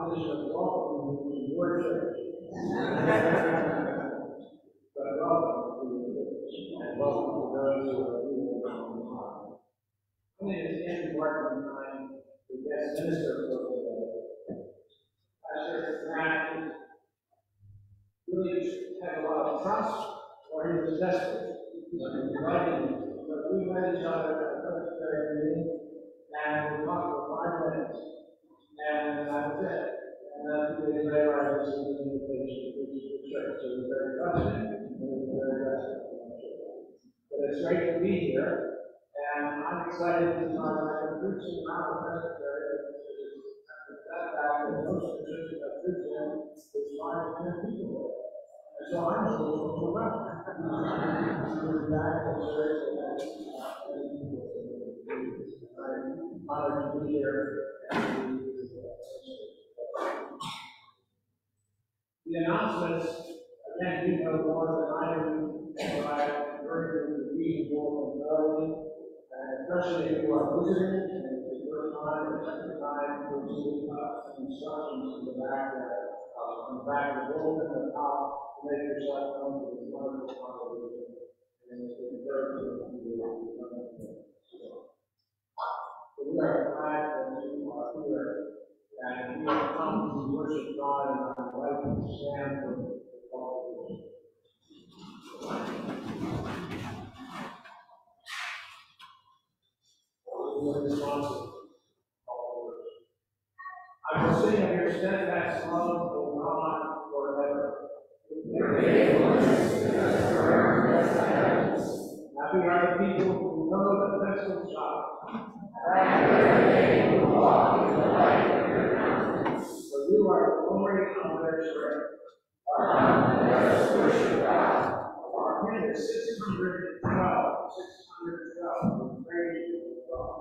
opposition of welcome to your church. But welcome to the church, and welcome to those who are here online. I think it's Andrew Martin time the guest minister for today. Pastor Matt really has a lot of trust for his possessors. He's invited me. But we met each other at a Presbyterian meeting, and we talked for 5 minutes. And that was it. And then 2 days later, I received an invitation to preach at the church. So we're very trusting, and we're very blessed. But it's great to be here, and I'm excited because I've been preaching around the Presbyterian. That back in most of the churches I preach in, there's 5 to 10 people. And so I'm a little overwhelmed. We're back in church, and I'm honored to be here. The announcements, again, you know more than I do, but I encourage you to read more thoroughly, especially if you are visiting and it's the first time or second time you'll see instructions in the back there, on the back of the bulletin at the top to make yourself known to this wonderful congregation, and it's encouraging you to do it. So we are glad that you are here. And we have come to worship God, and I would like to stand for the call of worship. I will sing of your steadfast love, O God, forever. Your faithfulness is as firm as the heavens. Happy are the people who know the pestilence shot. Happy are they who walk in the light of your countenance. For you are the glory of their strength. Let us worship God. Our hymn is 612. 612. We praise you, God.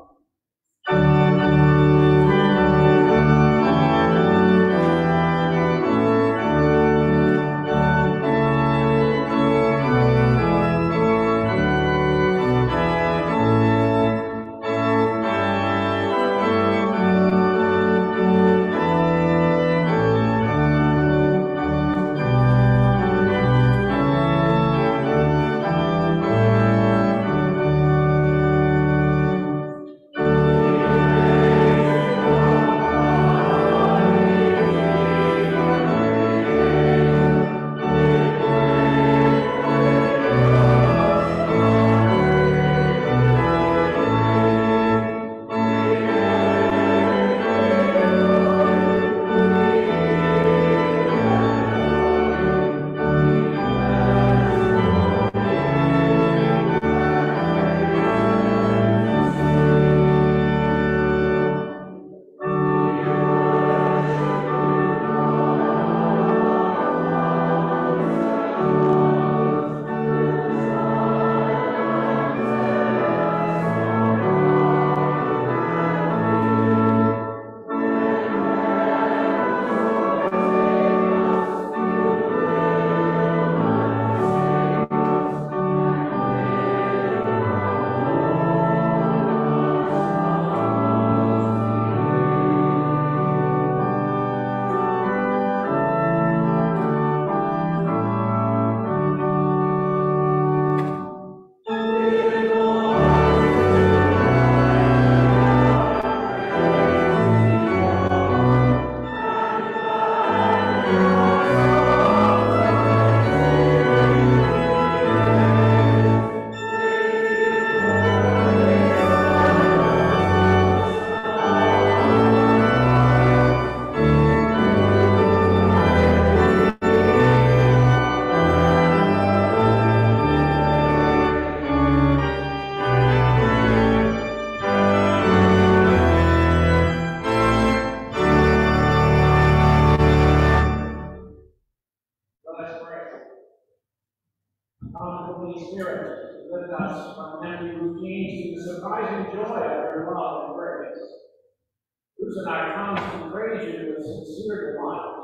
Loosen our tongues to praise you with sincere delight.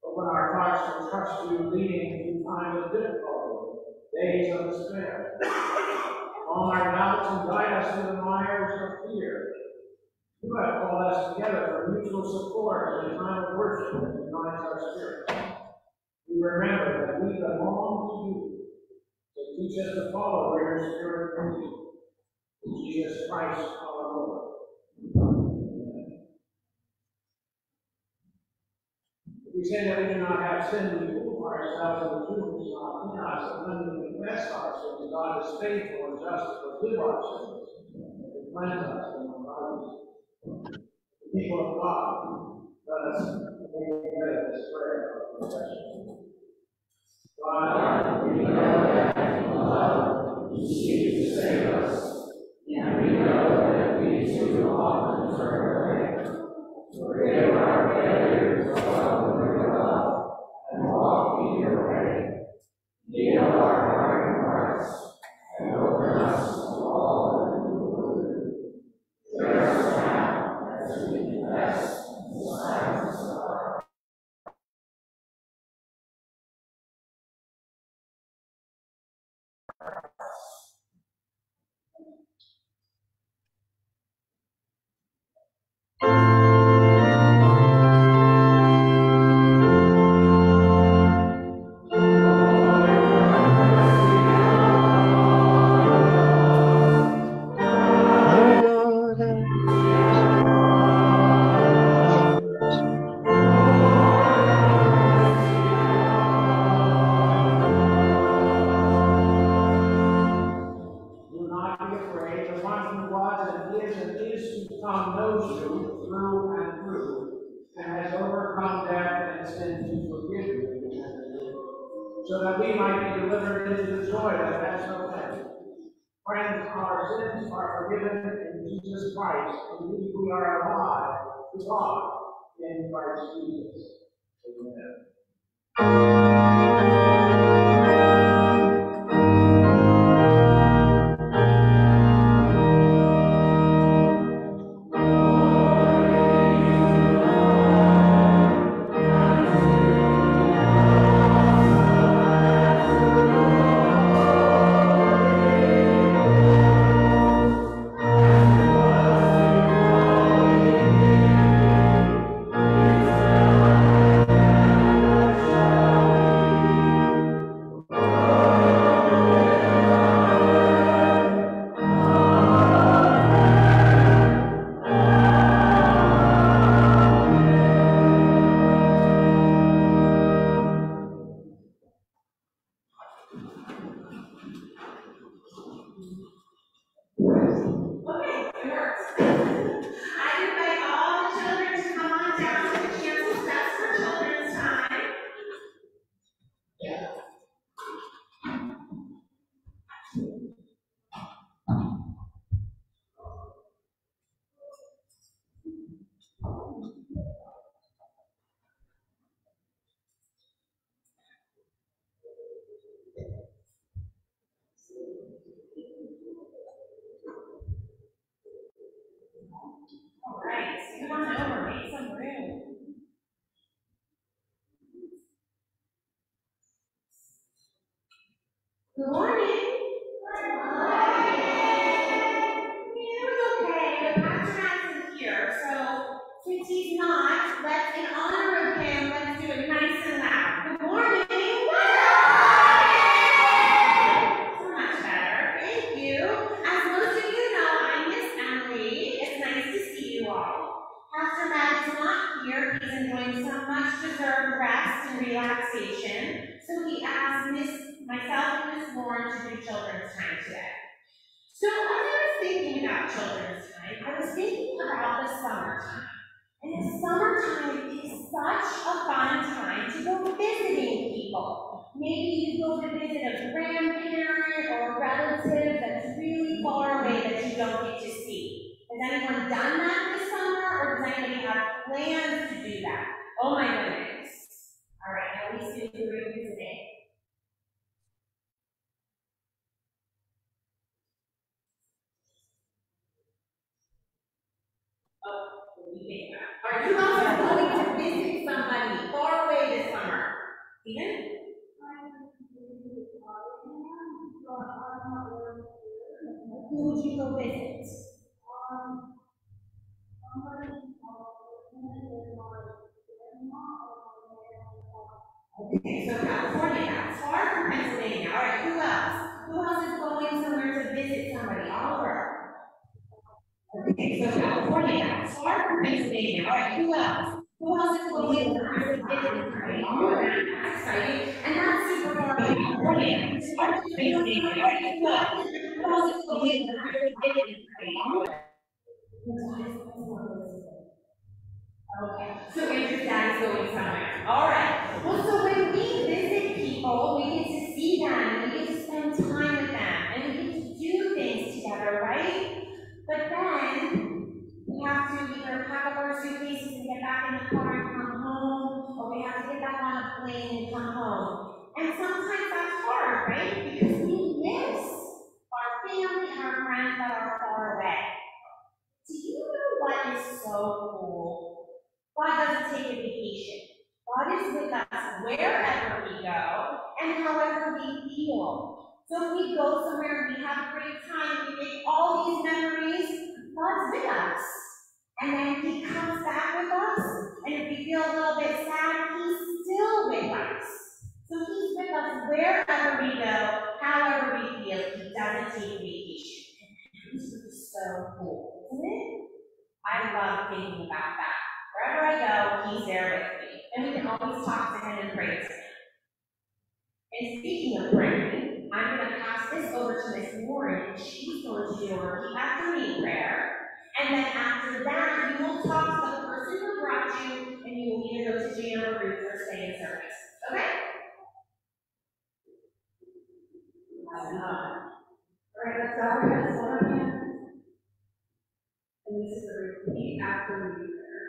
Open our hearts to trust you, leading through times of difficulty, days of despair. Calm our doubts and guide us through the mires of fear. You have called us together for mutual support in a time of worship that unites our spirits. We remember that we belong to you. So teach us to follow where your Spirit leads. In Jesus Christ our Lord. Amen. If we say that we do not have sin, we fool ourselves, and the truth is not in us. And when we confess our sins, God is faithful and just to forgive our sins and to cleanse us from unrighteousness. The people of God, let us make this prayer of confession. God, we know that you love, you seek to save us, and we know that we too often turn away. Forgive our failures to follow your love and walk in your way. Heal our hardened hearts and open us to all that you will do. Hear us now as we confess the silence of our so that we might be delivered into the joy that has no end. Friends, our sins are forgiven in Jesus Christ. Indeed, we are alive to God in Christ Jesus. Amen. Come on over, make some room. Good morning. Good morning. It was okay, but Pastor Max is here, so since he's not, let's, in honor of him, let's do it nice and loud. Good morning. So much better. Thank you. As most of you know, I'm Miss Emily. It's nice to see you all. Pastor Matt is not here. He's enjoying some much-deserved rest and relaxation, so he asked myself and Miss Lauren to do children's time today. So as I was thinking about children's time, I was thinking about the summertime. And the summertime is such a fun time to go visiting people. Maybe you go to visit a grandparent or a relative that's really far away that you don't get to see. Has anyone done that this summer, or does anybody have plans to do that? Oh my goodness. All right, now we see who we're visiting. Are you also going to visit somebody far away this summer? Steven? Who would you go visit? Okay, so California, that's far from Pennsylvania. All right, who else? Who else is going somewhere to visit somebody? Oliver. Okay, so California, that's far from Pennsylvania. All right, who else? Who else is going somewhere to visit somebody? Oliver. That's exciting. And that's super far from California. It's far from Pennsylvania. All right, who else? Who else is going somewhere to visit somebody? Oliver. Okay, so Andrew's dad is going somewhere. All right. Well, so when we visit people, we get to see them, and we get to spend time with them, and we get to do things together, right? But then we have to either pack up our suitcases and get back in the car and come home, or we have to get back on a plane and come home. And sometimes that's hard, right? Because we miss our family and our friends that are far away. Do you know what is so cool? God doesn't take a vacation. God is with us wherever we go and however we feel. So if we go somewhere and we have a great time, we make all these memories, God's with us. And then He comes back with us, and if we feel a little bit sad, He's still with us. So He's with us wherever we go, however we feel. He doesn't take a vacation. This is so cool, isn't it? I love thinking about that. Wherever I go, He's there with me. And we can always talk to Him and pray to Him. And speaking of praying, I'm going to pass this over to Miss Warren, and she's going to do a repeat after me prayer. And then after that, you will talk to the person who brought you, and you will either go to Jane or Ruth or stay in service. Okay? All right, let's go. We're going to slow down. And this is a repeat after me prayer.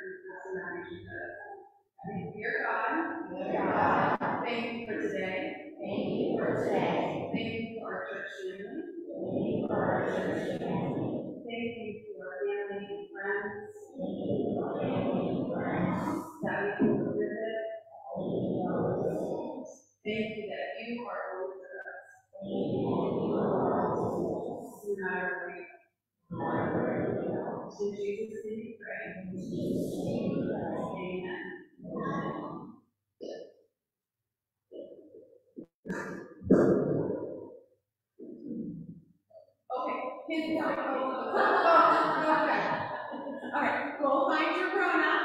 Dear God, thank you for today. Thank you for today. Thank you for our church family. Thank you for our church family. Thank you for our family and friends. Thank you for our family and friends that we can visit. Thank you that you are with us. Thank you that you are with us. No matter where we go. In Jesus' name we pray. In Jesus' name we pray. Amen. Okay, kids, don't go. All right, go find your grown-up.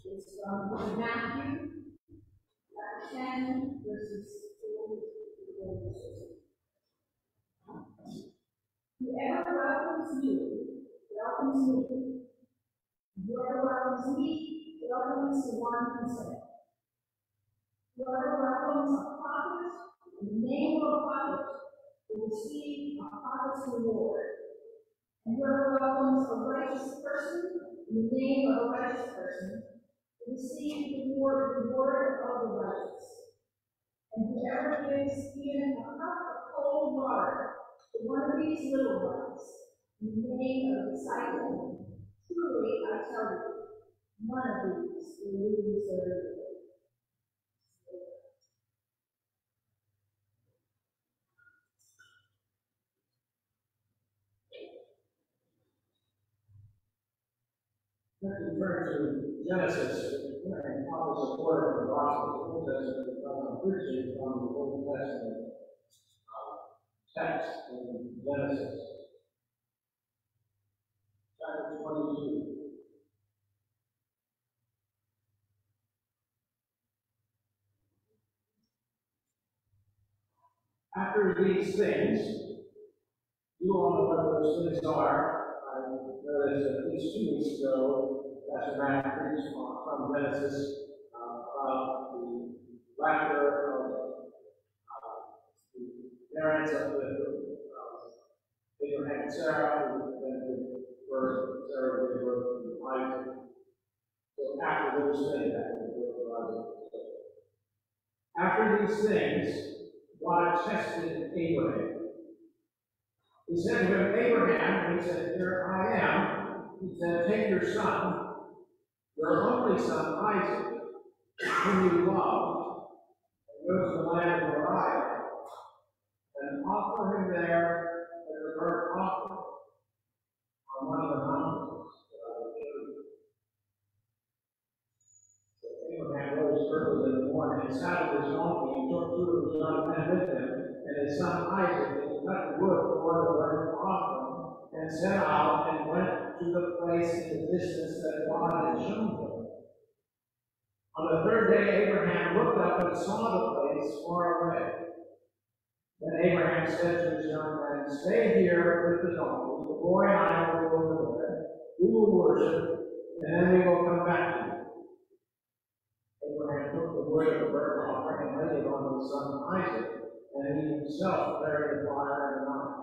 Is from Matthew 10, verses 4 to 46. Whoever welcomes you, welcomes me. Whoever welcomes me, welcomes the one who sent. Whoever welcomes a prophet in the name of a prophet will receive a prophet's reward. And whoever welcomes a righteous person in the name of a righteous person will receive the reward of the righteous. And whoever gives even a cup of cold water to one of these little ones, in the name of the disciple, truly I tell you, none of these will lose their reward. Let's return to Genesis, and how the support of the gospel of the Old Testament from preaching from the Old Testament text in Genesis. Chapter 22. After these things, you all know what those things are. I noticed at least 2 weeks ago, Pastor Matt preached from Genesis about the laughter of the parents of the Abraham and Sarah, who then gave birth, Sarah gave birth to Isaac. So after those things, after these things, God tested Abraham. He said to him, Abraham, he said, here I am. He said, take your son, your only son Isaac, whom you love, and go to the land of Moriah, and offer him there as a burnt offering on one of the mountains that I will show you. So Abraham rose early in the morning and saddled his donkey and took two of his young men with him and his son Isaac, and cut wood for the burnt offering, and set out and went to the place in the distance that God had shown him. On the third day, Abraham looked up and saw the place far away. Then Abraham said to his young men, stay here with the donkey. The boy and I will go over there. We will worship, and then we will come back to you. Abraham took the wood of the burnt offering and laid it on his son Isaac, and he himself carried the fire and the knife.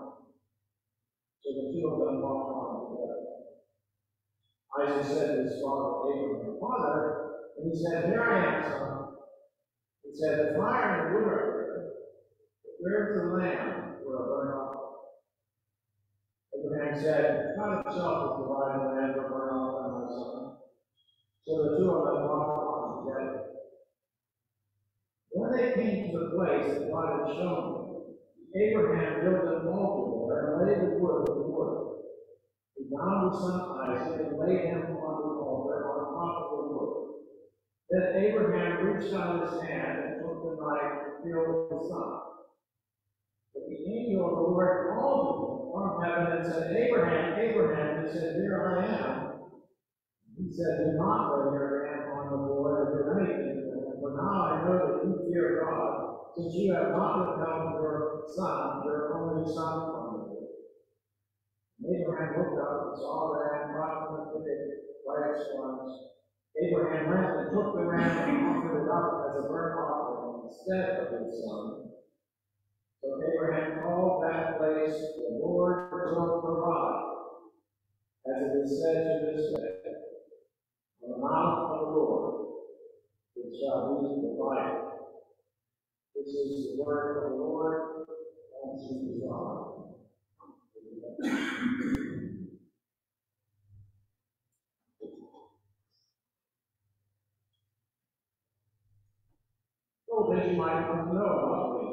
So the two of them walked on together. Isaac said to his father Abraham, Father, and he said, here I am, son. He said, the fire and the wood are here, but where is the lamb for a burnt offering? Abraham said, God himself will provide the lamb for a burnt offering, my son. So the two of them walked on together. When they came to the place that God had shown them, Abraham built an altar there and laid the wood with the wood. He bound his son Isaac and laid him on the altar on top of the wood. Then Abraham reached out his hand and took the knife and killed his son. But the angel of the Lord called to him from heaven and said, Abraham, Abraham. He said, here I am. He said, do not lay your hand on the boy or do anything to him, for now I know that you fear God, since you have not withheld your son, your only son, from me. Abraham looked up and saw the ram caught in the thicket by its horns. Abraham went and took the ram and offered it up as a burnt offering instead of his son. So Abraham called that place, the Lord will provide, as it is said to this day, on the mount of the Lord, it shall be provided. This is the word of the Lord, and to God. So things you might want to know about me,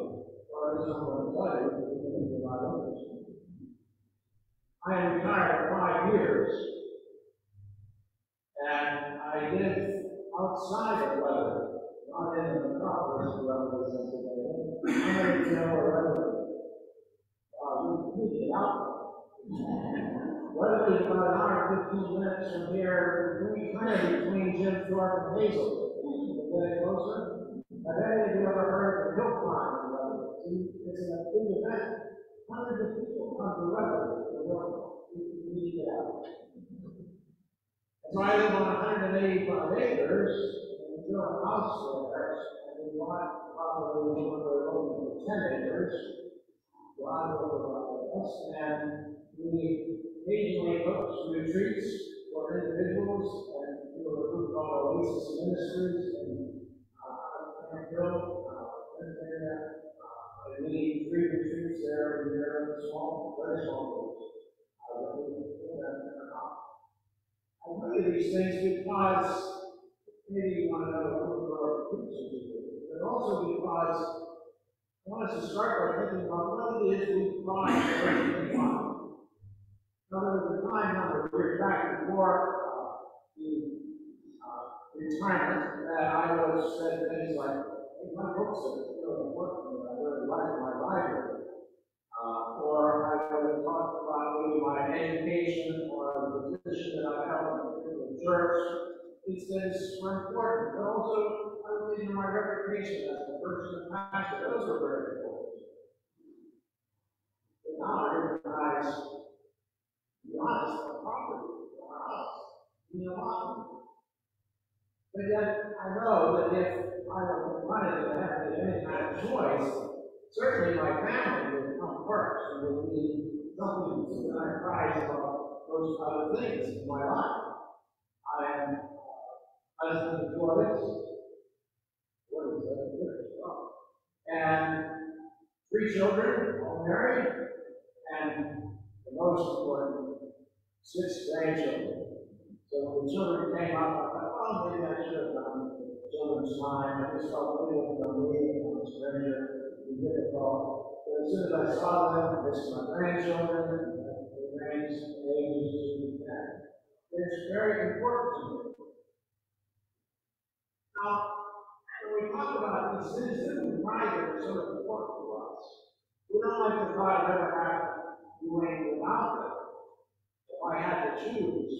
or as someone tell you, you can provide others. I am retired 5 years, and I live outside of weather, not in the metropolis of weather, Pennsylvania. I'm going to know where you need it out. Weather is about an hour and 15 minutes from here, kind of between Jim Thorpe and Hazel. Getting closer. Have any of you ever heard of the hill climb? It's a big event. Hundreds of people come to weather. You need to get out. So I live on 185 acres, and we built a house there, and we bought probably over 10 acres. A lot of us, and we occasionally host retreats for individuals, and we have a group called Oasis Ministries, and and we 3 retreats there every year, small, very small groups. I bring you these things because maybe you want to know who the preachers do, but also because I want us to start by thinking about what it is we find in life. Now, there was a time number of years back before the retirement that I was said things like, hey, my books are really important, I really like my library. Or I would have talked about maybe my education or the position that I held in the church. These things were important, but also I would think my reputation as a person and pastor, those were very important. But now I recognize, to be honest, my property, our house, mean a lot. But yet, I know that if I were confronted and had any kind of choice, certainly my family would come first and would be something that I prize about those other things in my life. I am husband to 4 kids. And 3 children, all married, and the most important, 6 grandchildren. So when the children came up, I thought, oh, maybe I should have done children's time. I just felt feeling from me and my stranger. We did it all. But as soon as I saw them, this is my grandchildren, they range from ages 2 to 10. It's very important to me. Now, when we talk about these things that we pride that are so important to us, we don't like the thought of ever having to do anything without them. If I had to choose,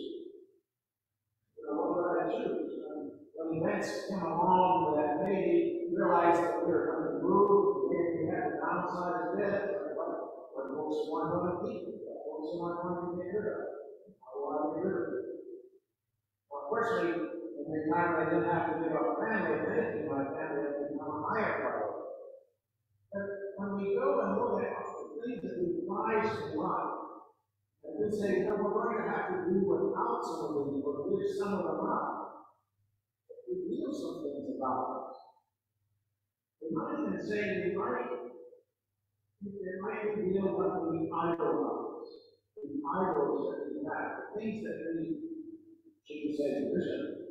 what would I choose? When events come along that maybe realize that we were going to move, maybe we had to downsize a bit, what books am I going to keep? What books am I going to get rid of? How will I get rid of it? Well, fortunately, in the time I didn't have to give up family, if anything, my family has become a higher priority. But when we go and look at the things that we prize in life, and we say, no, we're going to have to do without some of these, or give some of them up, we feel some things about us. We might even say it might reveal what we idolize, the idols that we have, the things that we should say tradition,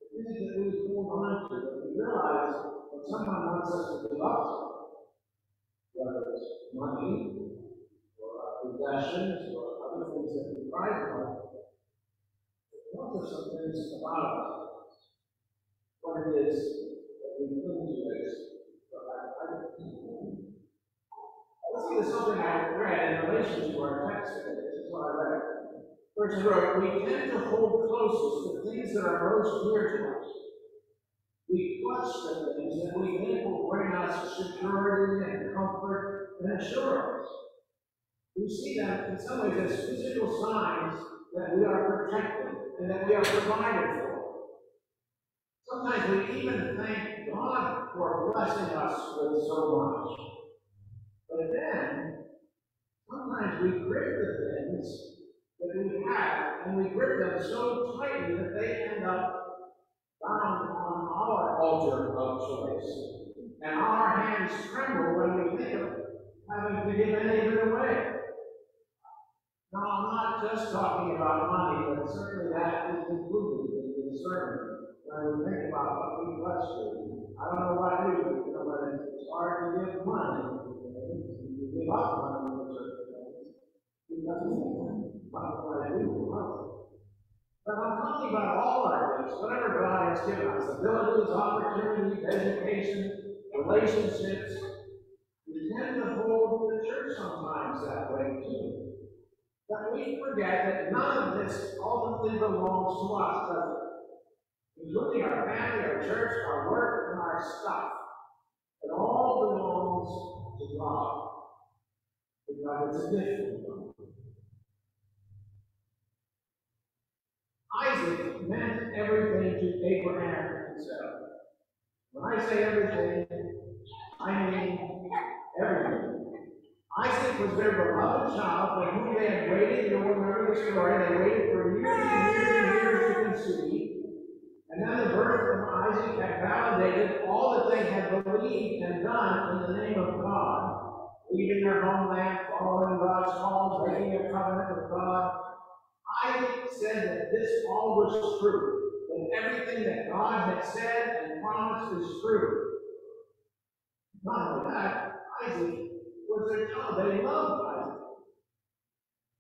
the things that we hold on to, that we realize when someone wants us to give up something, whether it's money, or possessions, or other things that we pride on, those are some things about us. What it is that we cling to is listen to something I read in relation to our text today. This is what I read. First, wrote, we tend to hold closest to things that are most dear to us. We clutch the things that we think will bring us security and comfort and assurance. We see them in some ways as physical signs that we are protected and that we are provided for. Sometimes we even thank God for blessing us with so much. But then, sometimes we grip the things that we have, and we grip them so tightly that they end up bound on our altar of choice. And our hands tremble when we think of having to give any of it away. Now, I'm not just talking about money, but certainly that is included in the sermon. When we think about what we bless with, I don't know what you do, but it's hard to give money. You give up money for certain things. Because what do I do with money? But I'm talking about all our gifts, whatever God has given us, abilities, opportunities, education, relationships. We tend to hold the church sometimes that way too. But we forget that none of this ultimately belongs to us, does it? Including our family, our church, our work, and our stuff. It all belongs to God. Because it's a gift from God. Isaac meant everything to Abraham himself. When I say everything, I mean everything. Isaac was their beloved child for whom they had waited. You'll remember the story. They waited for years and years and years to conceive. And then the birth of Isaac had validated all that they had believed and done in the name of God, leaving their homeland, following God's call, making a covenant with God. Isaac said that this all was true, that everything that God had said and promised is true. Not only that, Isaac was their child. They loved Isaac.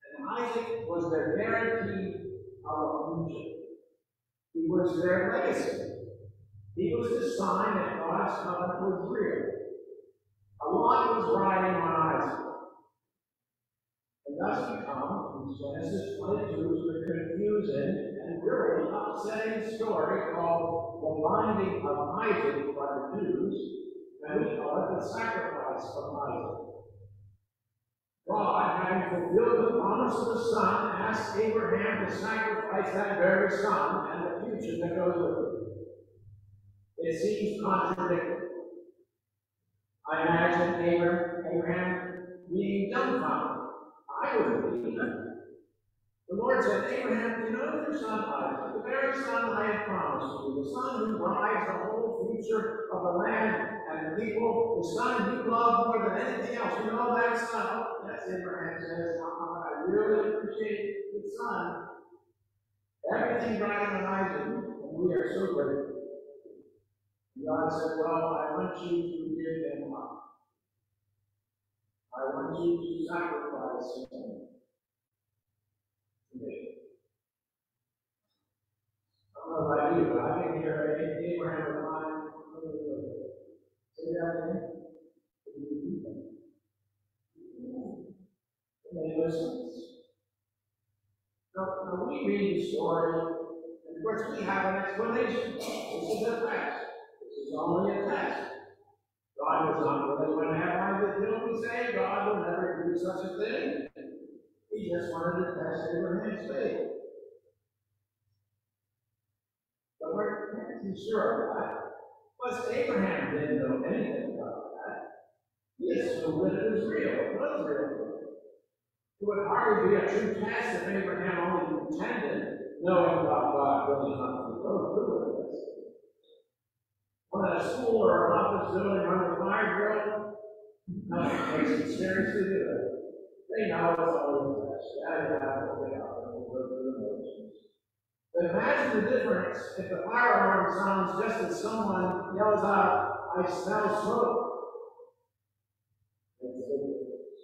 And Isaac was their guarantee of a future. He was their legacy. He was the sign that God's covenant was real. A lot was riding on Isaac. And thus we come in Genesis 22 to the confusing and really upsetting story called the binding of Isaac by the Jews, and we call it the sacrifice of Isaac. God, having fulfilled the promise of the Son, asked Abraham to sacrifice that very Son and the future that goes with it. It seems contradictory. I imagine Abraham being dumbfounded. I wouldn't be. The Lord said, Abraham, you know your son Isaac, the very son I have promised you, the son who provides the whole future of the land and the people, the son you love more than anything else. You know that son? Oh, yes, Abraham says, I really appreciate the son. Everything riding on Isaac, and we are so grateful. God said, well, I want you to give him up. I want you to sacrifice him to me. I don't know about you, but I can hear Abraham remind say that again. It made no sense. Now we read the story, and of course we have an explanation. This is a test. This is only a test. God was not really going to have Isaac killed. We say God will never do such a thing. He just wanted to test Abraham's faith. But we're not too sure of that. Plus, Abraham didn't know anything about that. He assumed that it was real. It was real. It would hardly be a true test if Abraham only pretended, knowing about God really not to go through with this. When at a school or an office building run a fire drill, nothing takes it seriously, do they? They know it's always a test. But imagine the difference if the fire alarm sounds just as someone yells out, I smell smoke. It's a big difference.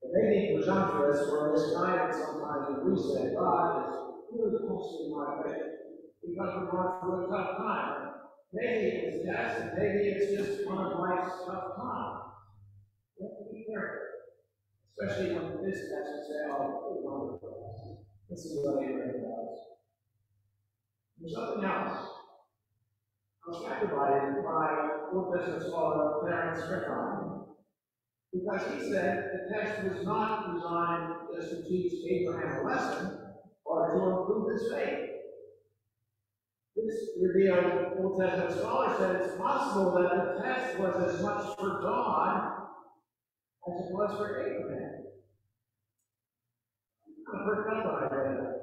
It may be presumptuous or misguided sometimes when we say God is really testing my faith because we're going through a tough time. Maybe it's yes, and maybe it's just one of life's tough times. We have to be careful. Especially when this test is say, oh, wonderful. This is what Abraham does. There's something else. I was captivated by old business scholar Clarence Strickland because he said the test was not designed just to teach Abraham a lesson or to improve his faith. This revealed Old Testament scholar said it's possible that the test was as much for God as it was for Abraham. I forgot what I read that.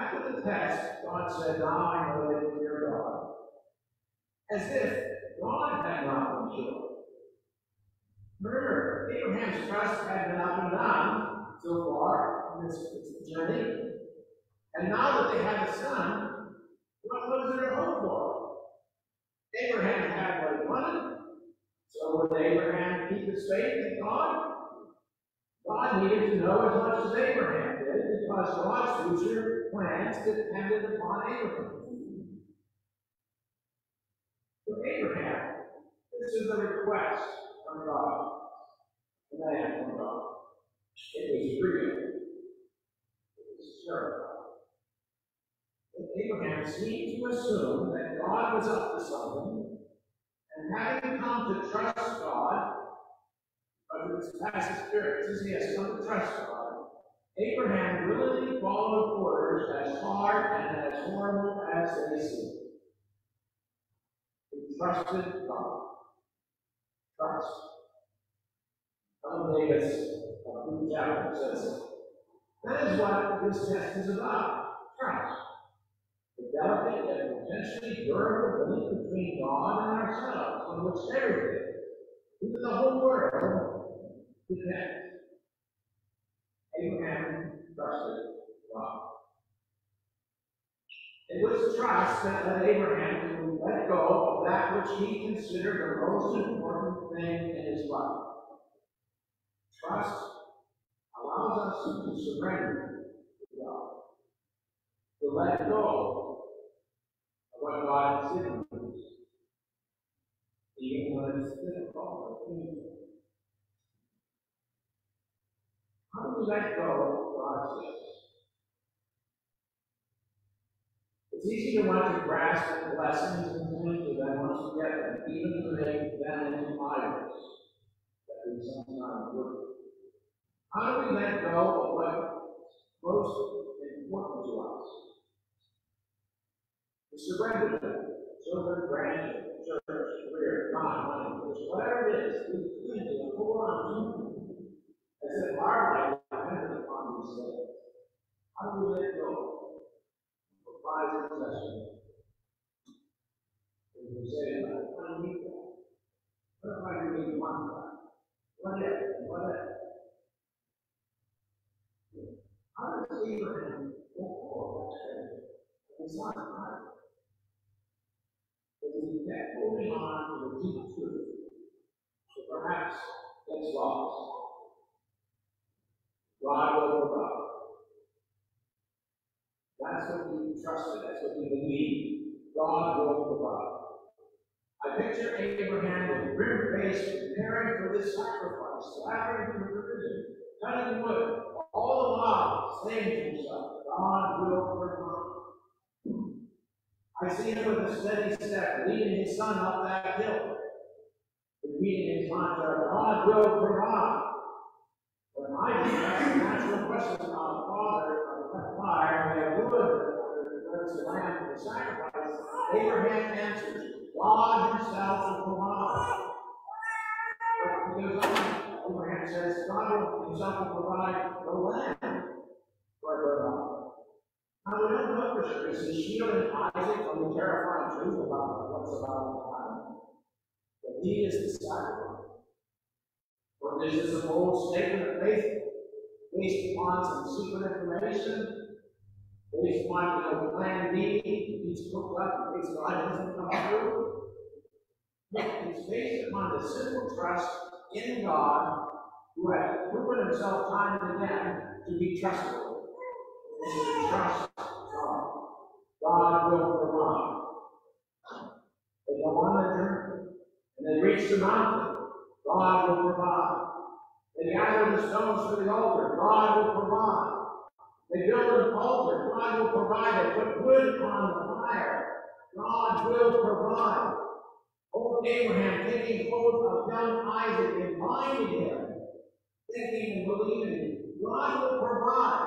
After the test, God said, now I know that you fear God. As if God had not been sure. Remember, Abraham's trust had been up and down so far in this journey. And now that they had a son, what was there to hope for? Abraham had what he wanted. So would Abraham keep his faith in God? God needed to know as much as Abraham did because God's future plans depended upon Abraham. So Abraham, this is a request from God. A man from God. It was real. It was terrible. Abraham seemed to assume that God was up to something, and having come to trust God, but through his past experiences, he has come to trust God. Abraham willingly followed orders as hard and as horrible as they seemed. He trusted God. Trust. Tom Davis of Blue Chapel says, that is what this test is about. Trust. The delicate and potentially durable link between God and ourselves, on which everything, even the whole world, depends. Abraham trusted God. It was trust that led Abraham to let go of that which he considered the most important thing in his life. Trust allows us to surrender to God, to let go of what God has given us, even when it's difficult or painful. How do we let go of God's gifts? It's easy to want to grasp the blessings and cling to them once we get them, even to make them into idols that we sometimes work. How do we let go of what's most important to us? We surrender to them. Children, grandchildren, church, career, God, money, whatever it is, we cling to them, hold on to them. that our life depends upon these things. How do we let go of prized possessions? As we say, I don't need that. What if I really want that? What if? What if? How does Abraham get all of that? It's not right. But he kept holding on to the deep truth. So perhaps it's lost. God will provide. That's what we trusted. That's what we believed. God will provide. I picture Abraham with grim face preparing for this sacrifice, slathering the provision, cutting wood, all the while saying to himself, God will provide. I see him with a steady step, leading his son up that hill, repeating his mantra, God will provide. When I think that's a natural question about Father, fire, we have wood, there's the lamb for the sacrifice. Abraham answers, God himself will provide. But he goes on, Abraham says, God himself will provide the lamb for a burnt offering. Now we don't know for sure. Is he shielding Isaac from the terrifying truth about what's about to happen? That he is the sacrifice. Or is this a bold statement of faith based upon some secret information? Based upon plan B, he's cooked up in case God doesn't come through? It's based upon the simple trust in God, who has proven himself time and again to be trustworthy. And to trust God. God will provide. They go on their journey, and they reach the mountain. God will provide. They gather the stones for the altar. God will provide. They build an altar. God will provide. They put wood on the fire. God will provide. Old Abraham taking hold of young Isaac and binding him, thinking and believing God will provide.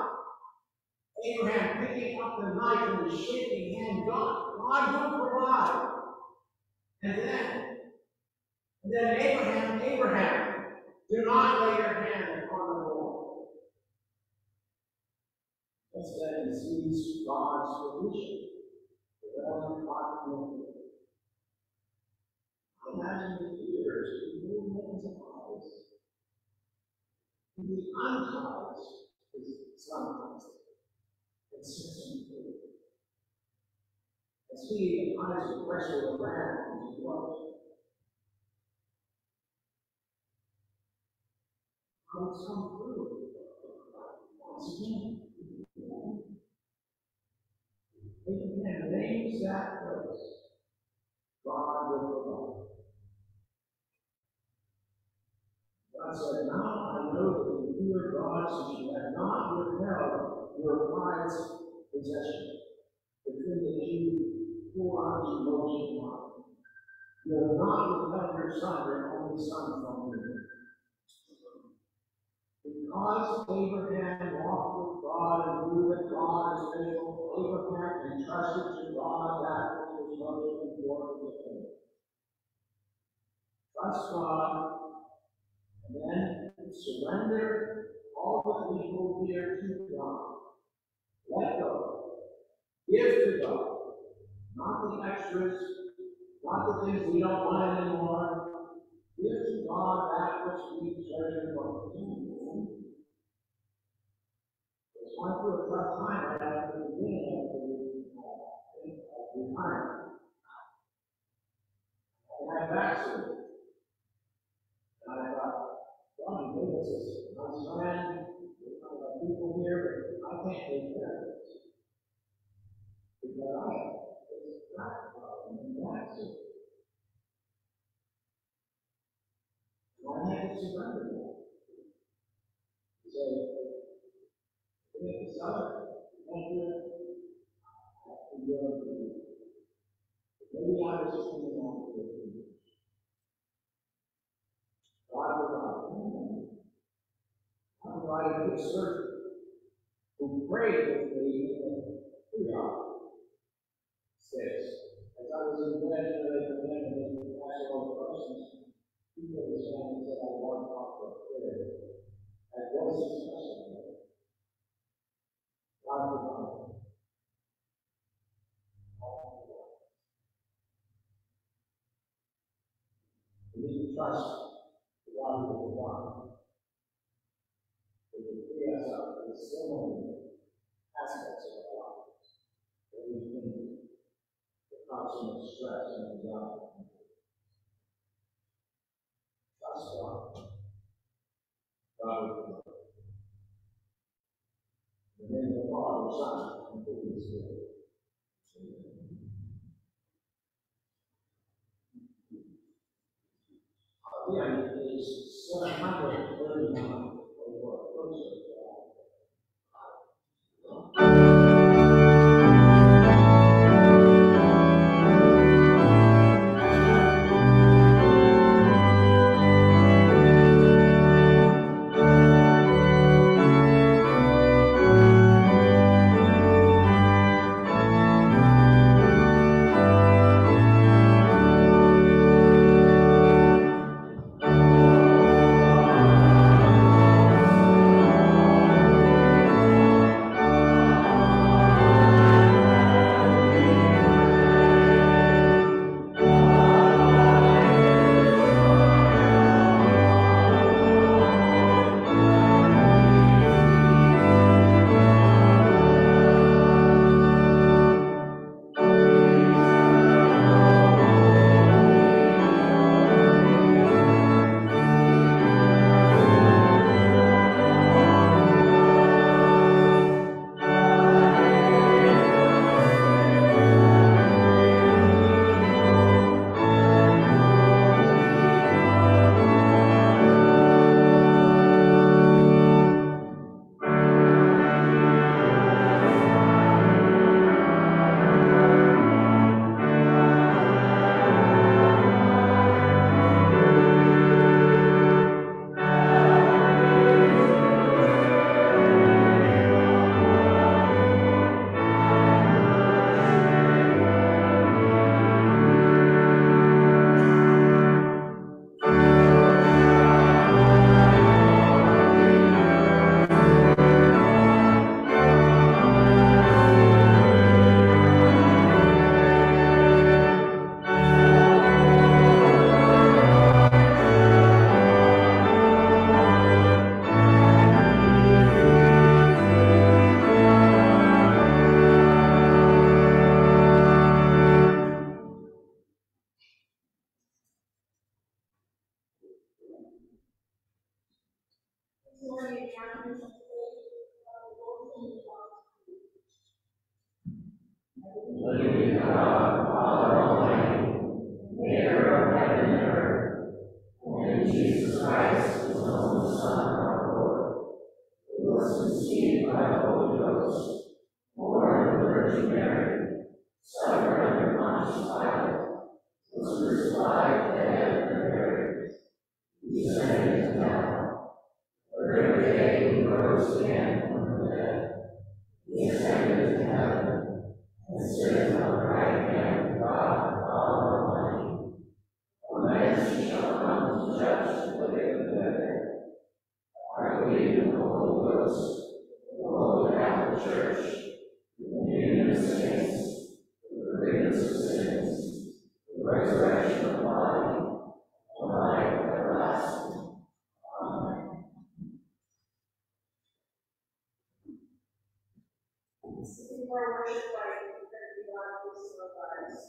Abraham picking up the knife in his shaking hand. God will provide. And then Abraham, do not lay your hand upon the Lord. Instead, he sees God's provision. Imagine the tears in little man's eyes. In the unties his son and sits him through. And see the eyes of pressure of the ram on his blood. How it's come through. Once again. Abraham names that place. God will provide. God said, now I know that you fear God, since you have not withheld your prized possession, between the two forearms and motion line. You have not withheld your son, your only son, from me. Because Abraham walked with God and knew that God is faithful, Abraham entrusted to God that which was most important to him. Trust God, and then surrender all that we hold dear to God. Let go. Give to God. Not the extras, not the things we don't want anymore. Give to God that which we treasure most. It's went through a tough time right after the beginning of retirement. I had back surgery. And I thought, God, you gave us this nice land, people here, but I can't take care of this. Because I have this back problem and back surgery. I had to surrender that. Say, if the son, maybe I was just thinking on the God will I'm writing to a surgeon who prayed with me in the 3 hours. Says, as I was in bed and passed all the questions, he put his hand and said, I want to talk for a prayer. as well as successful. God provided. We need to trust the God who will provide. It will free us up with so many aspects of our lives that we think that cause so much stress and anxiety. Trust God. God will provide. In the name of the Father, Son, and Holy Spirit. Again, is 739 over a closer. Living God, Father Almighty, maker of heaven and earth, and in Jesus Christ, his only Son, our Lord, who was conceived by the Holy Ghost, born of the Virgin Mary, suffered under Pontius Pilate, was crucified, dead, and buried. He descended into hell. The third day he rose again from the dead. He ascended into heaven, and sitteth on the right hand of God, the Father Almighty. From thence he shall come to judge the living and the dead. I believe in the Holy Ghost, the Holy Catholic Church, the communion of saints, the forgiveness of sins, the resurrection of the body, and life everlasting. Amen. This is our worship life, because we are also of lives.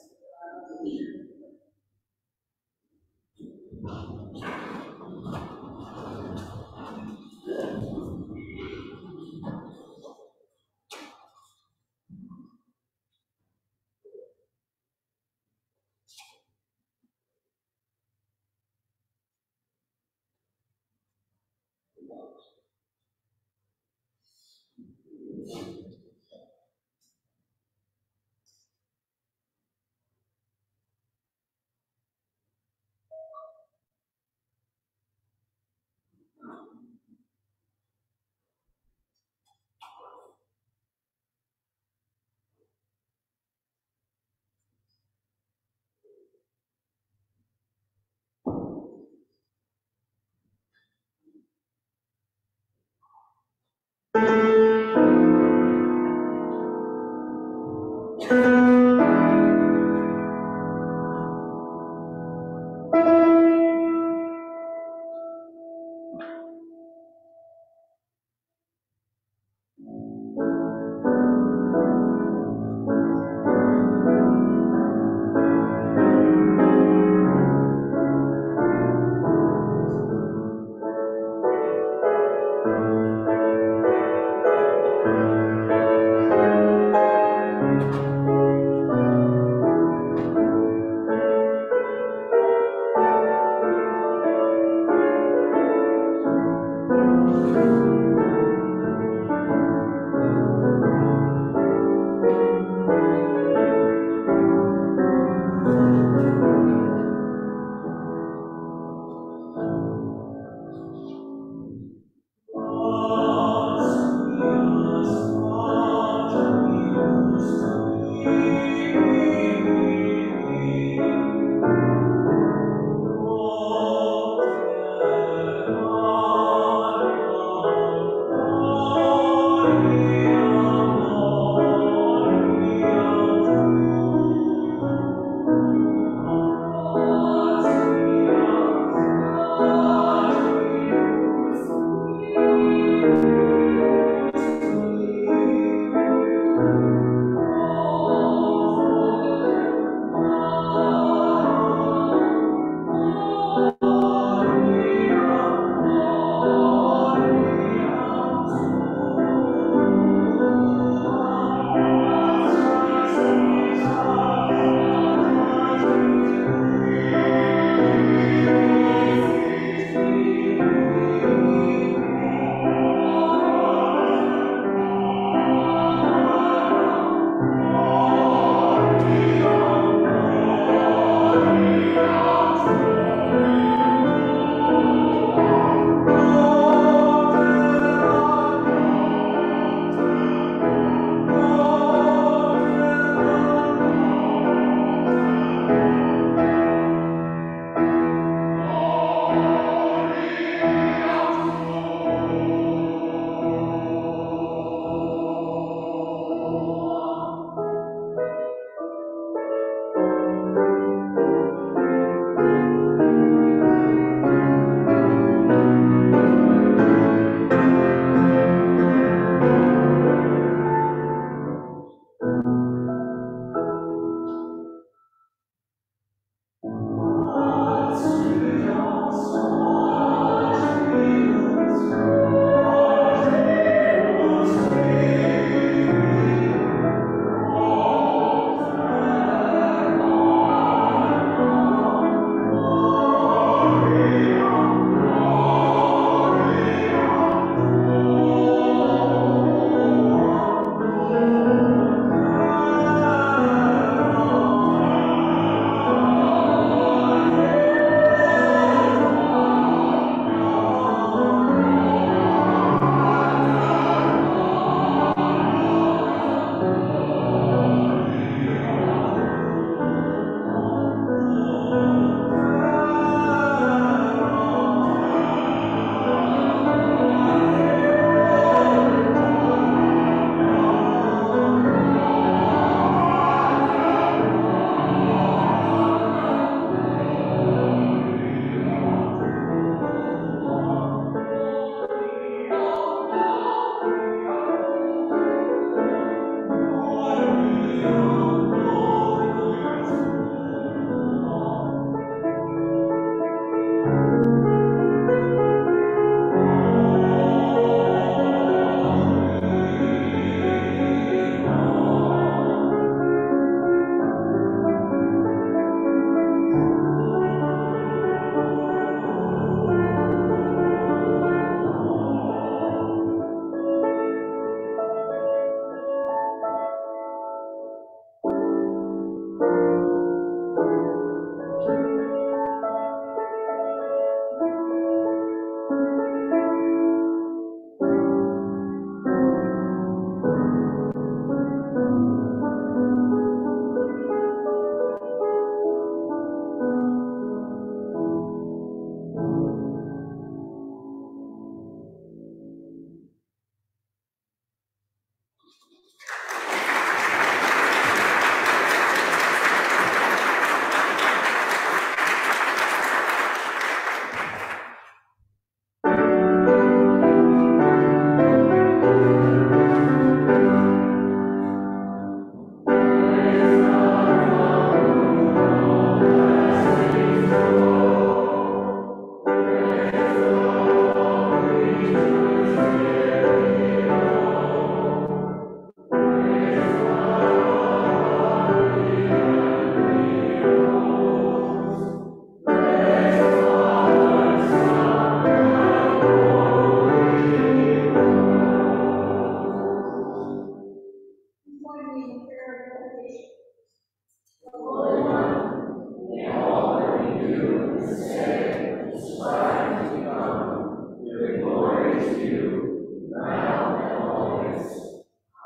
you instead strive to come. Your glory is due, now and always.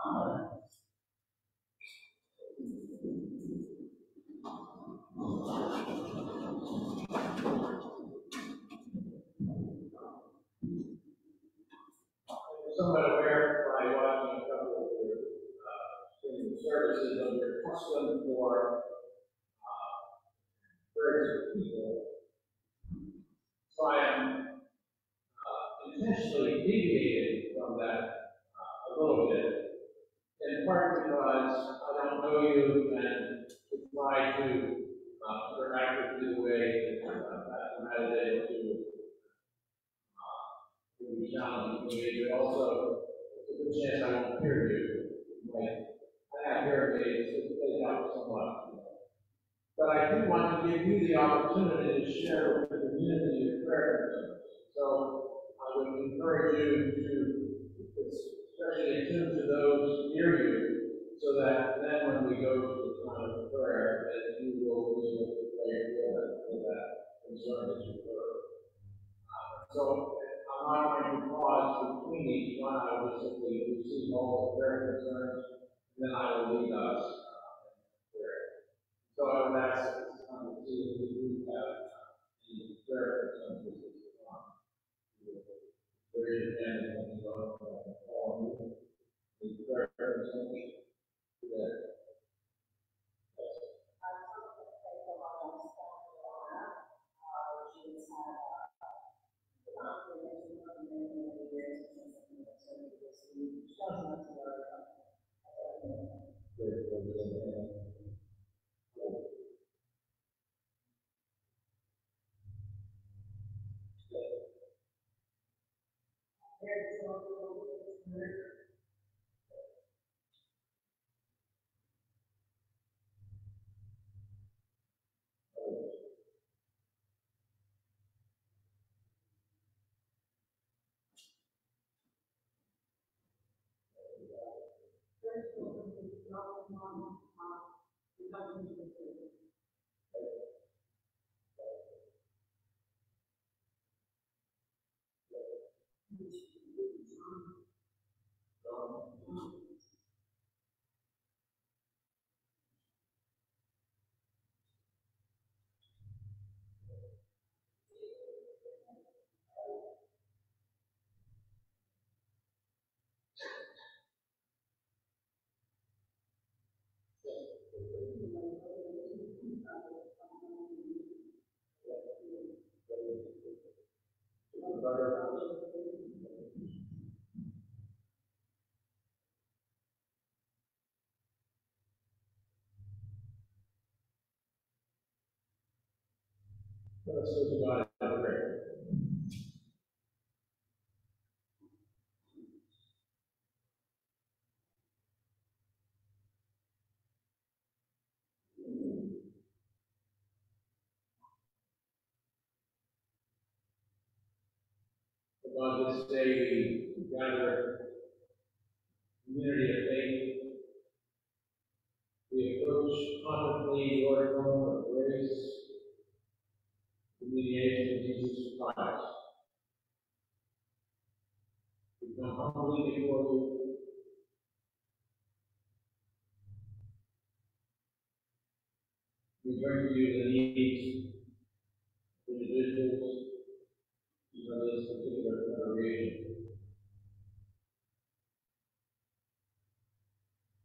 Amen. Somewhat aware by watching a couple of your streaming services of your custom for prayers of people. So I am intentionally deviating from that a little bit, in part because I don't know you and to try to interact with you the way that Pastor Matt is able to be challenging me, but also it's a good chance I won't hear you. Like, I have hearing aids, they help somewhat. But I do want to give you the opportunity to share with the community your prayer concerns. So I would encourage you to especially attune to those near you, so that then when we go to the time of prayer, that you will be able to pray for that concern that you've heard. So I'm not going to pause between each one. I will just simply receive all the prayer concerns, and then I will lead us in prayer. So I would ask at this time to see if we do have any prayer concerns at this time. Raise your hand and let me know if I can call you. The prayer concerns today. Let's go to God in prayer. On this day, we gather community of faith. We approach confidently your throne of grace, the mediation of Jesus Christ. We come humbly before you. We bring to you the needs of individuals in this particular congregation.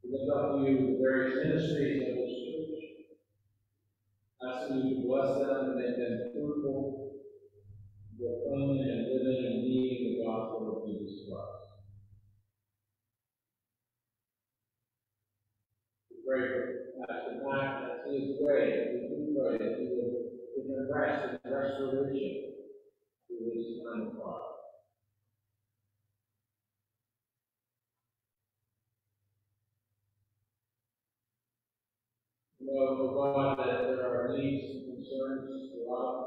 We lift up to you the various ministries of this church, asking you to bless them and make them fruitful, proclaiming and living and leading the gospel of Jesus Christ. We pray for Pastor Matt as he is praying. We do pray that he will give him rest and restoration through this time of God. We know, O God, that there are needs and concerns throughout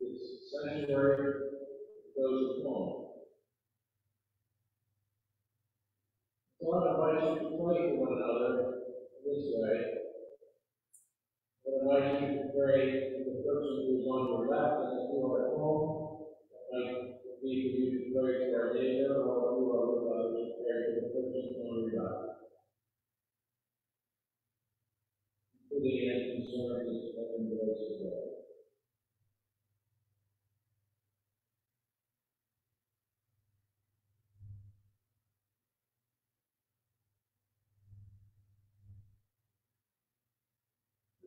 this sanctuary, those at home. So I invite you to pray for one another this way. But invite you to pray for the person who is on your left, and if you are at home, I'd like for you to pray for our neighbor, or if you are with others, pray for the person on your left. Including any concerns that can voice as well.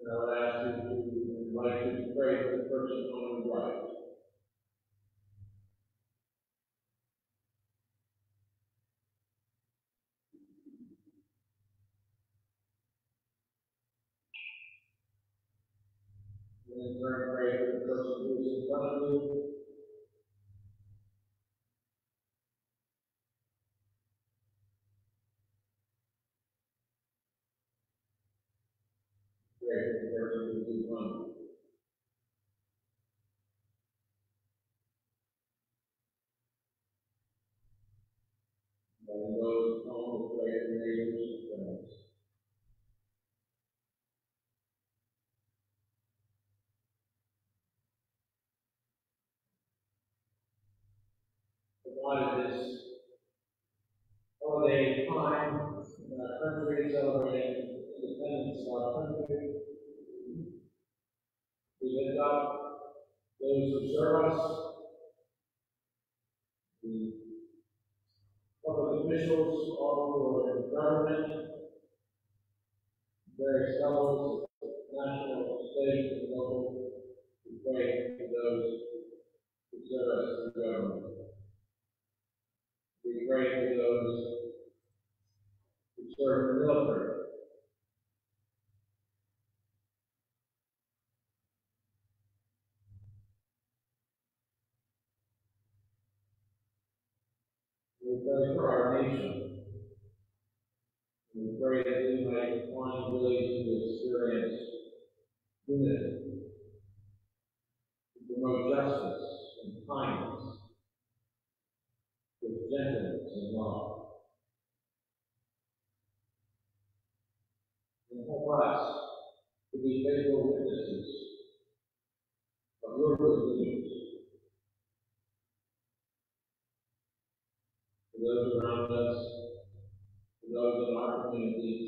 And I would ask you to invite you to pray for the person on your right. And in turn, pray for the person who is in front of you. Pray for the person who is in front of you. And those home will pray for neighbors and friends. Provided this holiday time in our country, celebrating independence of our country, we lift up those who serve us, the public officials, all who are in government, various levels, national, state, and local. We pray for those who serve us in government. We pray for those who serve in the military. We pray for our nation. We pray that we might find ways to experience unity, to promote justice and kindness, with gentleness and love. And help us to be faithful witnesses of your good news to those around us, to those in our communities,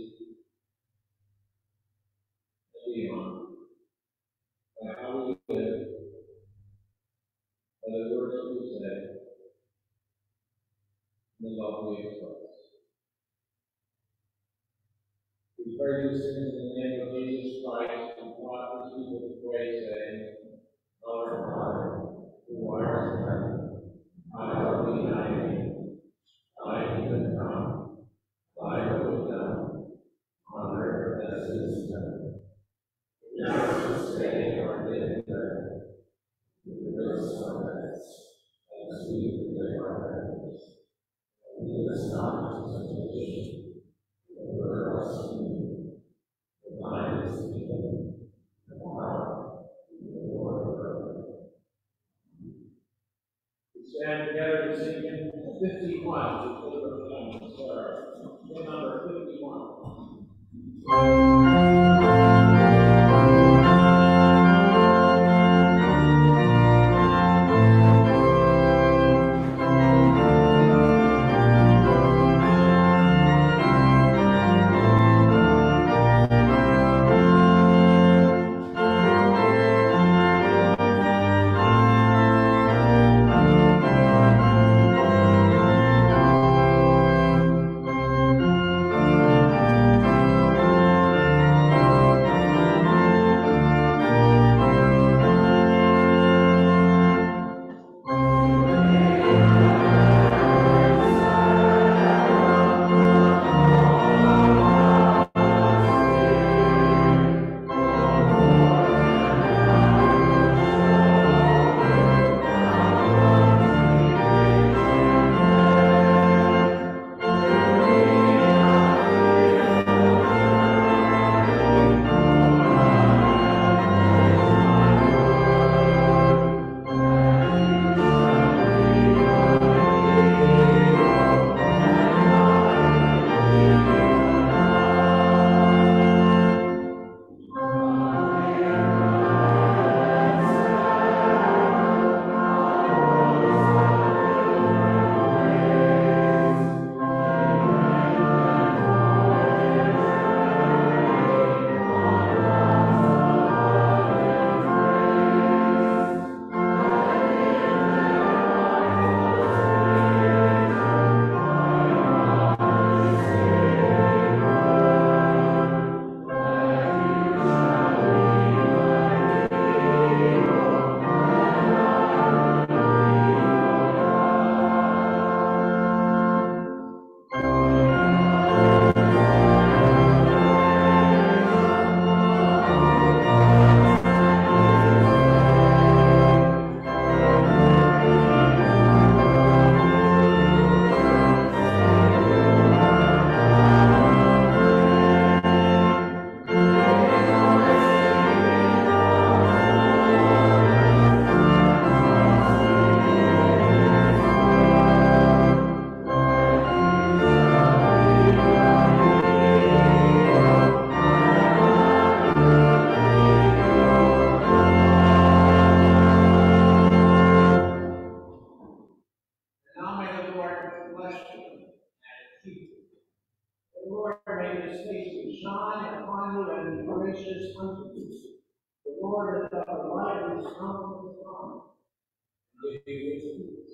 and beyond, by how we live, by the words that we say, and the love we express. We pray these things in the name of Jesus Christ, and taught his people to pray, saying, Our Father, who art in heaven, hallowed be thy name. Thy kingdom come, thy will be done, on earth as it is in heaven. Give us this day our daily bread, and forgive us our debts, as we forgive our debtors. And lead us not into temptation, but deliver us from evil. For thine is the kingdom, and the power, and the glory forever. We stand together to sing hymn 51, which is hymn number 51. Lord, that our life is from the Son. May He be with you.